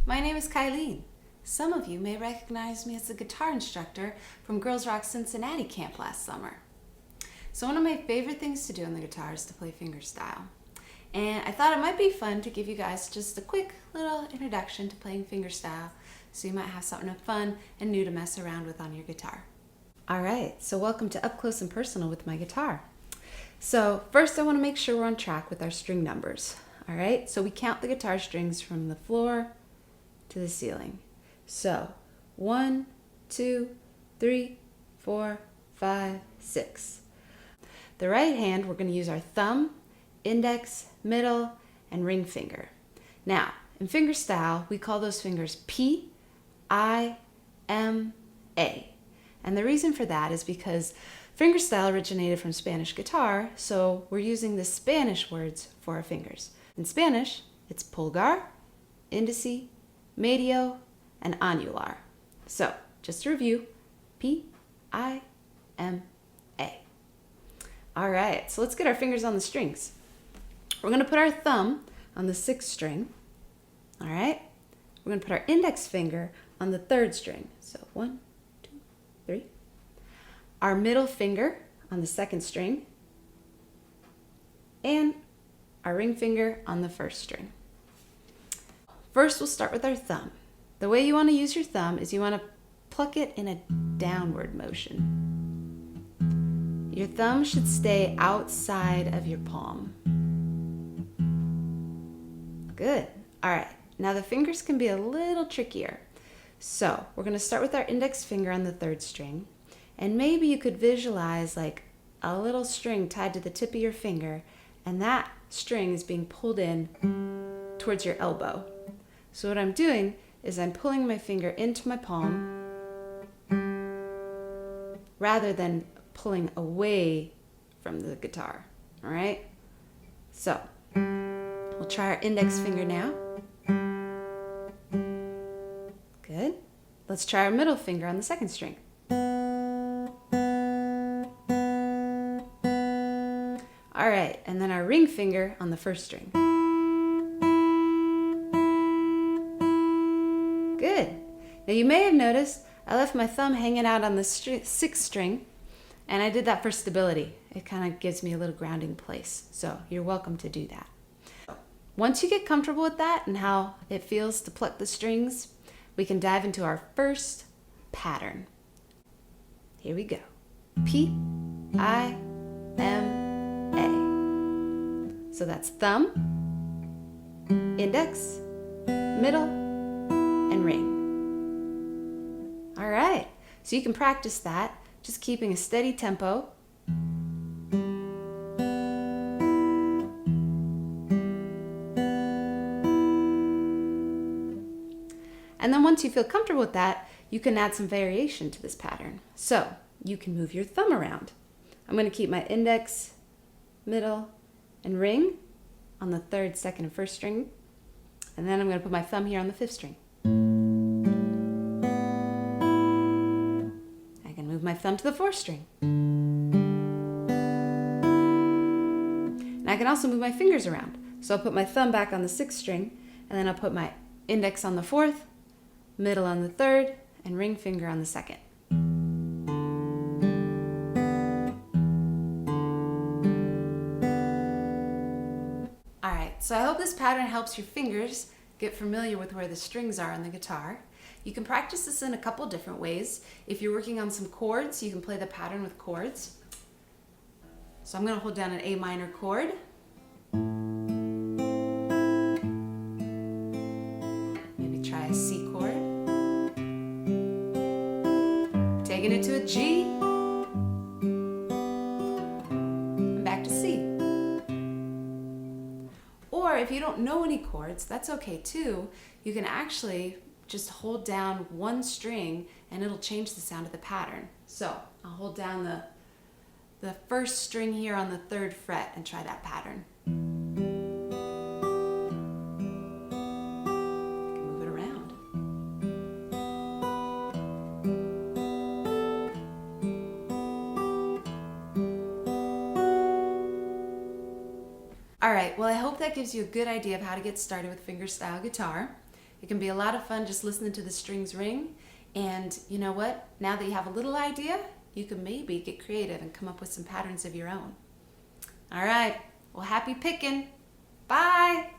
My name is Kyleen. Some of you may recognize me as the guitar instructor from Girls Rock Cincinnati camp last summer. So one of my favorite things to do on the guitar is to play fingerstyle. And I thought it might be fun to give you guys just a quick little introduction to playing fingerstyle so you might have something fun and new to mess around with on your guitar. Alright, so welcome to Up Close and Personal with my guitar. So first I want to make sure we're on track with our string numbers. Alright, so we count the guitar strings from the floor to the ceiling. So 1, 2, 3, 4, 5, 6. The right hand, we're going to use our thumb, index, middle, and ring finger. Now, in fingerstyle, we call those fingers P, I, M, A. And the reason for that is because fingerstyle originated from Spanish guitar, so we're using the Spanish words for our fingers. In Spanish, it's pulgar, indice, medio, and annular. So, just to review, P, I, M, A. All right, so let's get our fingers on the strings. We're going to put our thumb on the 6th string. All right, we're going to put our index finger on the 3rd string. So 1, 2, 3. Our middle finger on the 2nd string. And our ring finger on the 1st string. First, we'll start with our thumb. The way you want to use your thumb is you want to pluck it in a downward motion. Your thumb should stay outside of your palm. Good. All right. Now the fingers can be a little trickier. So we're going to start with our index finger on the 3rd string. And maybe you could visualize like a little string tied to the tip of your finger, and that string is being pulled in towards your elbow. So what I'm doing is I'm pulling my finger into my palm rather than pulling away from the guitar. All right? So we'll try our index finger now. Good. Let's try our middle finger on the 2nd string. All right, and then our ring finger on the 1st string. Good. Now you may have noticed I left my thumb hanging out on the 6th string, and I did that for stability. It kind of gives me a little grounding place, so you're welcome to do that. Once you get comfortable with that and how it feels to pluck the strings, we can dive into our first pattern. Here we go. P, I, M, A. So that's thumb, index, middle, and ring. All right, so you can practice that, just keeping a steady tempo. And then once you feel comfortable with that, you can add some variation to this pattern. So you can move your thumb around. I'm going to keep my index, middle, and ring on the 3rd, 2nd, and 1st string. And then I'm going to put my thumb here on the 5th string. I can move my thumb to the 4th string. And I can also move my fingers around. So I'll put my thumb back on the 6th string, and then I'll put my index on the 4th, middle on the 3rd, and ring finger on the 2nd. All right, so I hope this pattern helps your fingers get familiar with where the strings are on the guitar. You can practice this in a couple different ways. If you're working on some chords, you can play the pattern with chords. So I'm going to hold down an A minor chord. Maybe try a C chord. Taking it to a G. And back to C. Or if you don't know any chords, that's okay too. You can actually just hold down one string and it'll change the sound of the pattern. So I'll hold down the 1st string here on the 3rd fret and try that pattern. You can move it around. All right, well I hope that gives you a good idea of how to get started with fingerstyle guitar. It can be a lot of fun just listening to the strings ring. And you know what? Now that you have a little idea, you can maybe get creative and come up with some patterns of your own. All right. Well, happy picking. Bye.